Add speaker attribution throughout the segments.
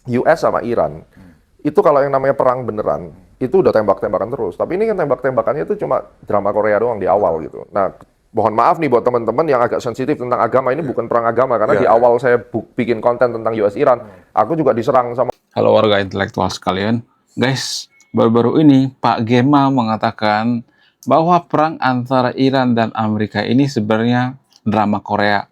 Speaker 1: US sama Iran, itu kalau yang namanya perang beneran, itu udah tembak-tembakan terus. Tapi ini kan tembak-tembakannya itu cuma drama Korea doang di awal gitu. Nah, mohon maaf nih buat teman-teman yang agak sensitif tentang agama, ini bukan perang agama, karena di awal saya bikin konten tentang US Iran, aku juga diserang sama.
Speaker 2: Halo warga intelektual sekalian. Guys, baru-baru ini Pak Gema mengatakan bahwa perang antara Iran dan Amerika ini sebenarnya drama Korea.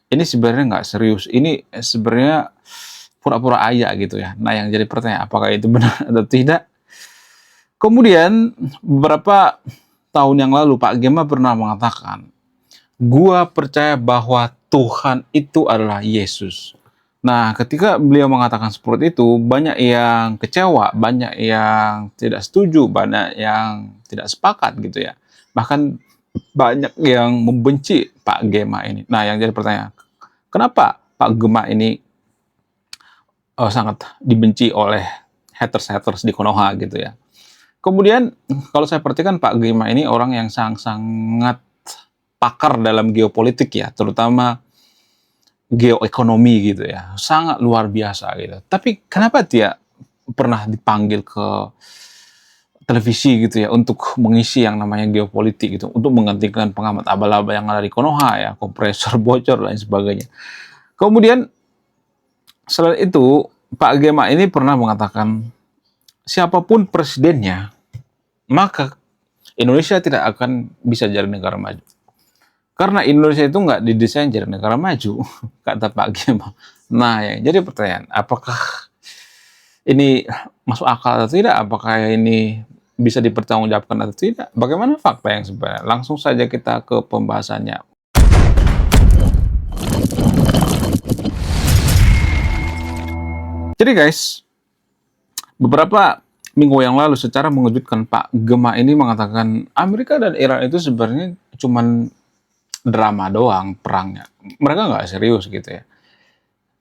Speaker 2: Ini sebenarnya nggak serius. Ini sebenarnya pura-pura ayah gitu ya. Nah, yang jadi pertanyaan, apakah itu benar atau tidak? Kemudian, beberapa tahun yang lalu Pak Gema pernah mengatakan, gua percaya bahwa Tuhan itu adalah Yesus. Nah, ketika beliau mengatakan seperti itu, banyak yang kecewa, banyak yang tidak setuju, banyak yang tidak sepakat gitu ya. Bahkan banyak yang membenci Pak Gema ini. Nah, yang jadi pertanyaan, kenapa Pak Gema ini sangat dibenci oleh haters-haters di Konoha gitu ya. Kemudian kalau saya perhatikan Pak Gema ini orang yang sangat pakar dalam geopolitik ya, terutama geoekonomi gitu ya, sangat luar biasa gitu. Tapi kenapa dia pernah dipanggil ke televisi gitu ya untuk mengisi yang namanya geopolitik gitu, untuk menggantikan pengamat abal-abal yang ada di Konoha ya, kompresor bocor dan lain sebagainya. Kemudian selain itu Pak Gema ini pernah mengatakan siapapun presidennya maka Indonesia tidak akan bisa jadi negara maju. Karena Indonesia itu nggak didesain jadi negara maju, kata Pak Gema. Nah, ya, jadi pertanyaan, apakah ini masuk akal atau tidak? Apakah ini bisa dipertanggungjawabkan atau tidak? Bagaimana fakta yang sebenarnya? Langsung saja kita ke pembahasannya. Jadi guys, beberapa minggu yang lalu secara mengejutkan Pak Gema ini mengatakan Amerika dan Iran itu sebenarnya cuman drama doang perangnya. Mereka nggak serius gitu ya.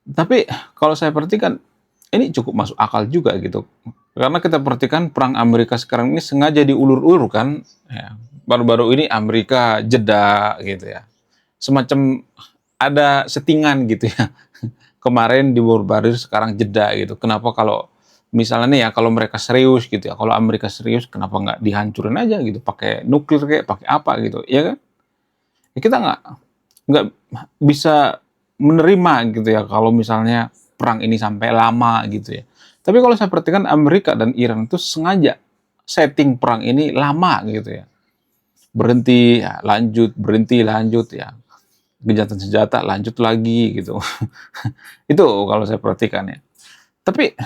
Speaker 2: Tapi kalau saya perhatikan ini cukup masuk akal juga gitu. Karena kita perhatikan perang Amerika sekarang ini sengaja diulur-ulur kan. Ya. Baru-baru ini Amerika jeda gitu ya. Semacam ada settingan gitu ya. Kemarin dibaru-baru sekarang jeda gitu. Kenapa kalau misalnya nih ya kalau mereka serius gitu ya. Kalau Amerika serius kenapa nggak dihancurin aja gitu. Pakai nuklir kayak pakai apa gitu. Ya kan? Ya kita nggak bisa menerima gitu ya kalau misalnya perang ini sampai lama gitu ya. Tapi kalau saya perhatikan Amerika dan Iran itu sengaja setting perang ini lama gitu ya. Berhenti, ya, lanjut, berhenti, lanjut ya. Gencatan senjata, lanjut lagi gitu. Itu kalau saya perhatikan ya. Tapi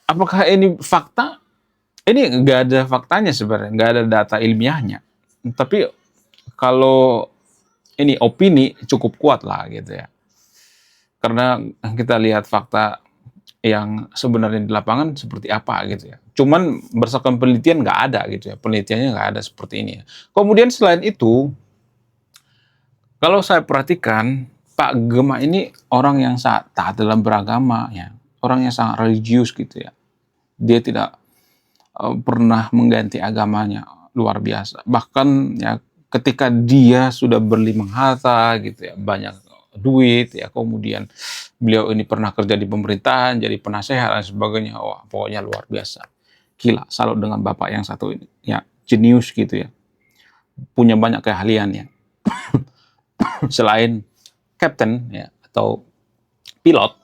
Speaker 2: apakah ini fakta? Ini nggak ada faktanya sebenarnya, nggak ada data ilmiahnya. Tapi kalau ini opini cukup kuat lah gitu ya. Karena kita lihat fakta yang sebenarnya di lapangan seperti apa gitu ya. Cuman berdasarkan penelitian nggak ada gitu ya. Penelitiannya nggak ada seperti ini ya. Kemudian selain itu, kalau saya perhatikan, Pak Gema ini orang yang sangat taat dalam beragama ya. Orang yang sangat religius gitu ya. Dia tidak pernah mengganti agamanya, luar biasa. Bahkan ya ketika dia sudah berlimang harta gitu ya, banyak duit ya, kemudian beliau ini pernah kerja di pemerintahan, jadi penasehat dan sebagainya. Wah, pokoknya luar biasa. Gila, salut dengan bapak yang satu ini. Ya, jenius gitu ya. Punya banyak keahlian ya. Selain captain ya atau pilot,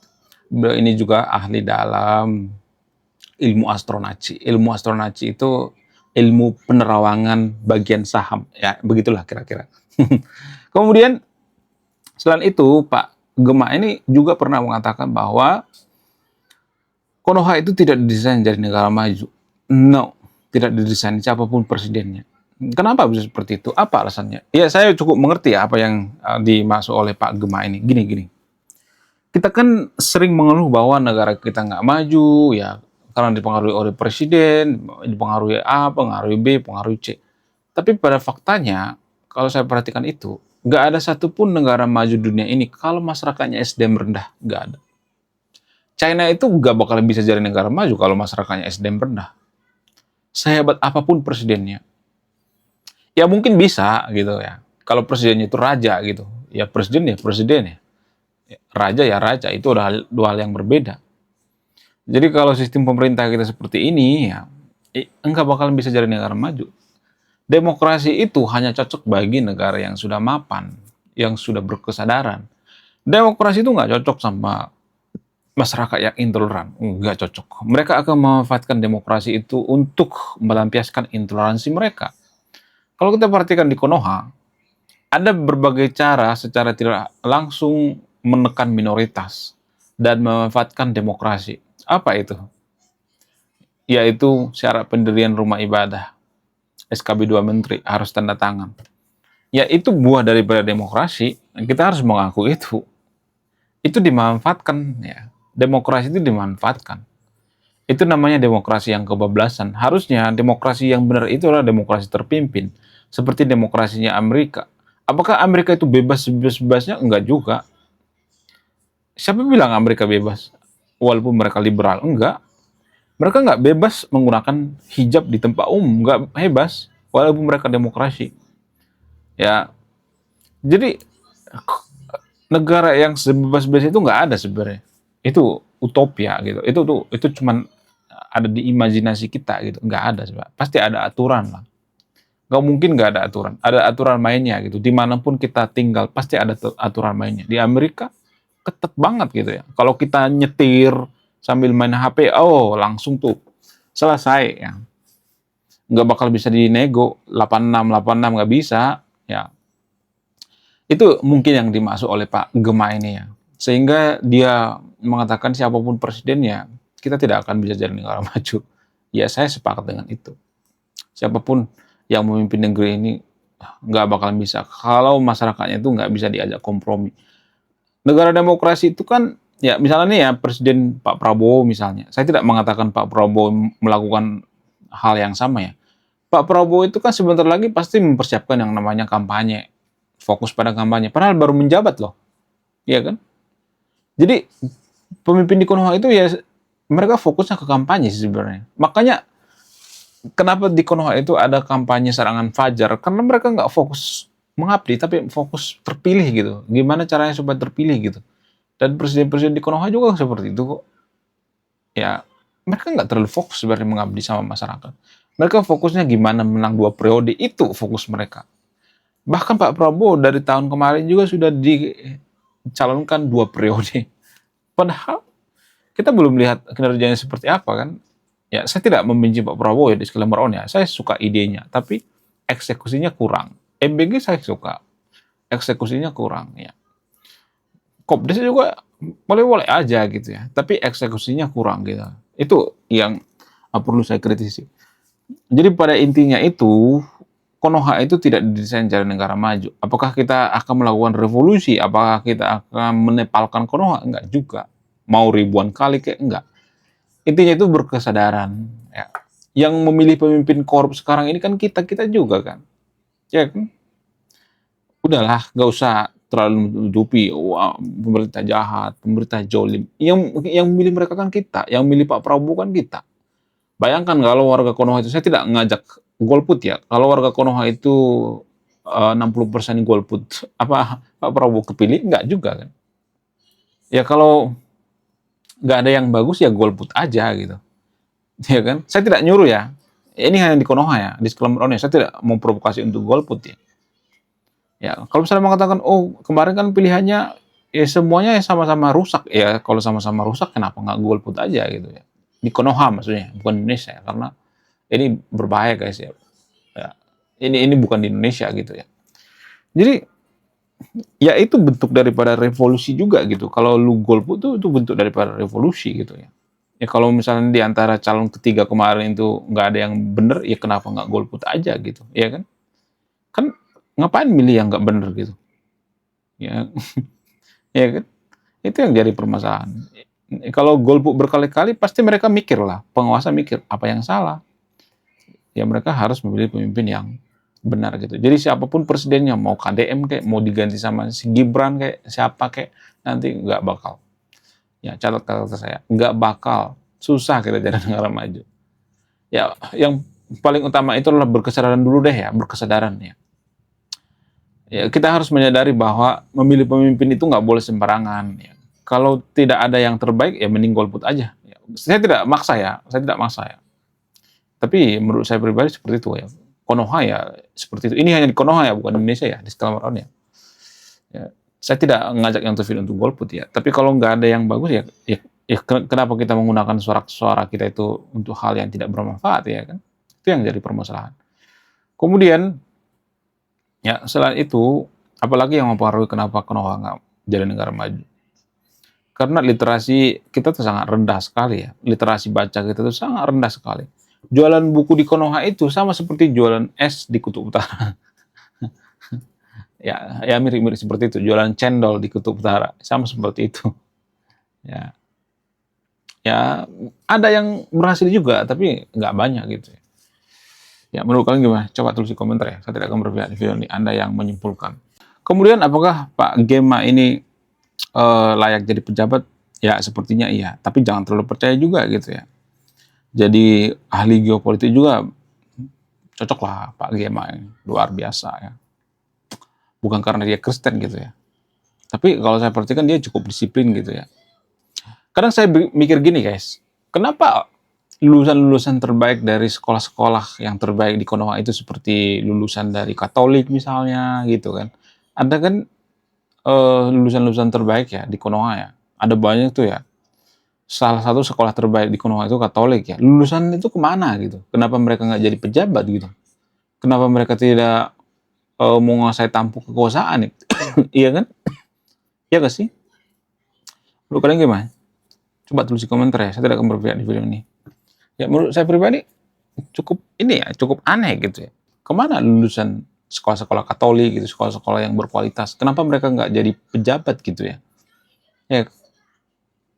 Speaker 2: beliau ini juga ahli dalam ilmu astronaci. Ilmu astronaci itu ilmu penerawangan bagian saham. Ya, begitulah kira-kira. Kemudian, selain itu, Pak Gema ini juga pernah mengatakan bahwa Konoha itu tidak didesain jadi negara maju. No, tidak didesain siapapun presidennya. Kenapa bisa seperti itu? Apa alasannya? Ya, saya cukup mengerti ya apa yang dimaksud oleh Pak Gema ini. Gini. Kita kan sering mengeluh bahwa negara kita nggak maju, ya karena dipengaruhi oleh presiden, dipengaruhi A, pengaruhi B, pengaruhi C. Tapi pada faktanya, kalau saya perhatikan itu, nggak ada satupun negara maju dunia ini kalau masyarakatnya SDM rendah, nggak ada. China itu nggak bakal bisa jadi negara maju kalau masyarakatnya SDM rendah. Sehebat apapun presidennya, ya mungkin bisa gitu ya. Kalau presidennya itu raja gitu, ya presiden ya presiden ya. Raja ya raja, itu dua hal yang berbeda. Jadi kalau sistem pemerintah kita seperti ini, ya enggak bakalan bisa jadi negara maju. Demokrasi itu hanya cocok bagi negara yang sudah mapan, yang sudah berkesadaran. Demokrasi itu nggak cocok sama masyarakat yang intoleran, nggak cocok. Mereka akan memanfaatkan demokrasi itu untuk melampiaskan intoleransi mereka. Kalau kita perhatikan di Konoha, ada berbagai cara secara tidak langsung menekan minoritas dan memanfaatkan demokrasi. Apa itu? Yaitu syarat pendirian rumah ibadah. SKB 2 Menteri harus tanda tangan. Ya itu buah daripada demokrasi, kita harus mengaku itu. Itu dimanfaatkan ya. Demokrasi itu dimanfaatkan. Itu namanya demokrasi yang kebablasan. Harusnya demokrasi yang benar itu adalah demokrasi terpimpin. Seperti demokrasinya Amerika. Apakah Amerika itu bebas bebasnya? Enggak juga. Siapa bilang Amerika bebas? Walaupun mereka liberal. Enggak. Mereka nggak bebas menggunakan hijab di tempat umum. Nggak bebas. Walaupun mereka demokrasi. Ya, jadi negara yang sebebas-bebas itu nggak ada sebenarnya. Itu utopia gitu. Itu cuman ada di imajinasi kita gitu. Nggak ada sebenarnya. Pasti ada aturan lah. Nggak mungkin nggak ada aturan. Ada aturan mainnya gitu. Dimanapun kita tinggal pasti ada aturan mainnya. Di Amerika ketat banget gitu ya. Kalau kita nyetir sambil main HP, oh langsung tuh selesai ya. Nggak bakal bisa dinego 86 nggak bisa ya. Itu mungkin yang dimaksud oleh Pak Gema ini ya. Sehingga dia mengatakan siapapun presidennya, kita tidak akan bisa jadi negara maju. Ya saya sepakat dengan itu. Siapapun yang memimpin negeri ini nggak bakalan bisa. Kalau masyarakatnya itu nggak bisa diajak kompromi. Negara demokrasi itu kan, ya misalnya nih ya Presiden Pak Prabowo misalnya. Saya tidak mengatakan Pak Prabowo melakukan hal yang sama ya. Pak Prabowo itu kan sebentar lagi pasti mempersiapkan yang namanya kampanye. Fokus pada kampanye. Padahal baru menjabat loh. Iya kan? Jadi pemimpin di Konoha itu ya mereka fokusnya ke kampanye sih sebenarnya. Makanya kenapa di Konoha itu ada kampanye serangan fajar? Karena mereka nggak fokus mengabdi, tapi fokus terpilih gitu. Gimana caranya supaya terpilih gitu. Dan presiden-presiden di Konoha juga seperti itu kok. Ya, mereka nggak terlalu fokus sebenarnya mengabdi sama masyarakat. Mereka fokusnya gimana menang 2 periode, itu fokus mereka. Bahkan Pak Prabowo dari tahun kemarin juga sudah dicalonkan 2 periode. Padahal kita belum lihat kinerjanya seperti apa kan. Ya, saya tidak membenci Pak Prabowo ya, disclaimer on ya. Saya suka idenya, tapi eksekusinya kurang. MBG saya suka, eksekusinya kurang ya. Kopdes juga boleh-boleh aja gitu ya, tapi eksekusinya kurang gitu. Itu yang perlu saya kritisi. Jadi pada intinya itu, Konoha itu tidak didesain jadi negara maju. Apakah kita akan melakukan revolusi? Apakah kita akan menepalkan Konoha? Enggak juga. Mau ribuan kali kayak enggak. Intinya itu berkesadaran. Ya. Yang memilih pemimpin korup sekarang ini kan kita juga kan. Ya kan? Udahlah, nggak usah terlalu menutupi, wah, pemerintah jahat, pemerintah jolim. Yang milih mereka kan kita, yang milih Pak Prabowo kan kita. Bayangkan kalau warga Konoha itu, saya tidak ngajak golput ya. Kalau warga Konoha itu 60% golput, apa Pak Prabowo kepilih? Enggak juga kan. Ya kalau nggak ada yang bagus ya golput aja gitu. Ya kan? Saya tidak nyuruh ya. Ini hanya di Konoha ya, disclaimer on ya. Saya tidak mau provokasi untuk golput ya. Ya, kalau misalnya mengatakan, oh kemarin kan pilihannya ya semuanya sama-sama rusak. Ya kalau sama-sama rusak kenapa nggak golput aja gitu ya. Di Konoha maksudnya, bukan Indonesia ya. Karena ini berbahaya guys ya. Ya, ini bukan di Indonesia gitu ya. Jadi ya itu bentuk daripada revolusi juga gitu. Kalau lu golput tuh itu bentuk daripada revolusi gitu ya. Ya kalau misalnya di antara calon ketiga kemarin itu nggak ada yang bener, ya kenapa nggak golput aja gitu, ya kan? Kan ngapain milih yang nggak bener gitu, ya, ya kan? Itu yang jadi permasalahan. Kalau golput berkali-kali, pasti mereka mikir lah, penguasa mikir apa yang salah. Ya mereka harus memilih pemimpin yang benar gitu. Jadi siapapun presidennya, mau KDM kayak, mau diganti sama si Gibran kayak, siapa kayak, nanti nggak bakal. Ya catat kata saya, nggak bakal. Susah kita jadi negara maju. Ya yang paling utama itu adalah berkesadaran dulu deh ya, berkesadaran ya. Ya kita harus menyadari bahwa memilih pemimpin itu nggak boleh sembarangan. Ya. Kalau tidak ada yang terbaik, ya mending golput aja. Ya, Saya tidak maksa ya, saya tidak maksa ya. Tapi menurut saya pribadi seperti itu ya. Konoha ya seperti itu. Ini hanya di Konoha ya, bukan di Indonesia ya, di Stella Maron ya. Ya, saya tidak ngajak yang terfit untuk golput ya. Tapi kalau nggak ada yang bagus ya kenapa kita menggunakan suara kita itu untuk hal yang tidak bermanfaat ya kan? Itu yang jadi permasalahan. Kemudian ya selain itu, apalagi yang mempengaruhi kenapa Konoha nggak jadi negara maju? Karena literasi kita tuh sangat rendah sekali ya. Literasi baca kita tuh sangat rendah sekali. Jualan buku di Konoha itu sama seperti jualan es di Kutub Utara. Ya mirip-mirip seperti itu. Jualan cendol di Kutub Utara sama seperti itu. Ya ada yang berhasil juga, tapi nggak banyak gitu. Ya menurut kalian gimana? Coba tulis di komentar ya. Saya tidak akan berpihak di video ini. Anda yang menyimpulkan. Kemudian apakah Pak Gema ini layak jadi pejabat? Ya sepertinya iya. Tapi jangan terlalu percaya juga gitu ya. Jadi ahli geopolitik juga cocok lah Pak Gema ini. Luar biasa ya. Bukan karena dia Kristen gitu ya. Tapi kalau saya perhatikan dia cukup disiplin gitu ya. Kadang saya mikir gini guys. Kenapa lulusan-lulusan terbaik dari sekolah-sekolah yang terbaik di Konoha itu seperti lulusan dari Katolik misalnya gitu kan. Ada kan lulusan-lulusan terbaik ya di Konoha ya. Ada banyak tuh ya. Salah satu sekolah terbaik di Konoha itu Katolik ya. Lulusan itu kemana gitu? Kenapa mereka nggak jadi pejabat gitu? Kenapa mereka tidak menguasai tampuk kekuasaan? Iya kan? Iya gak sih? Menurut kalian gimana? Coba tulis di komentar ya. Saya tidak akan berpihak di video ini. Ya menurut saya pribadi cukup aneh gitu ya. Kemana lulusan sekolah-sekolah Katolik gitu, sekolah-sekolah yang berkualitas? Kenapa mereka nggak jadi pejabat gitu ya?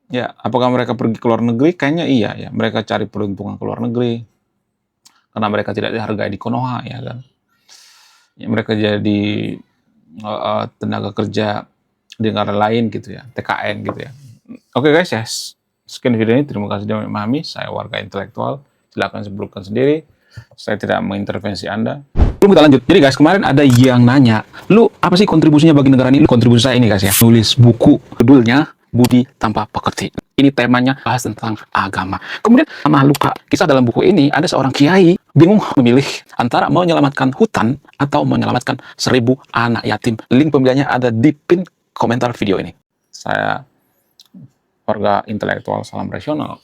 Speaker 2: Ya, apakah mereka pergi ke luar negeri? Kayaknya iya ya. Mereka cari peruntungan ke luar negeri. Karena mereka tidak dihargai di Konoha ya kan. Ya, mereka jadi tenaga kerja di negara lain gitu ya. TKN gitu ya. Oke guys ya. Sekian video ini. Terima kasih sudah memahami. Saya warga intelektual. Silakan simpulkan sendiri. Saya tidak mengintervensi Anda. Belum kita lanjut. Jadi guys, kemarin ada yang nanya, lu apa sih kontribusinya bagi negara ini? Lu kontribusi saya ini guys ya. Nulis buku, judulnya Budi Tanpa Pekerti. Ini temanya bahas tentang agama. Kemudian sama luka. Kisah dalam buku ini ada seorang kiai bingung memilih antara menyelamatkan hutan atau menyelamatkan 1000 anak yatim. Link pembeliannya ada di pin komentar video ini. Saya warga intelektual salam rasional.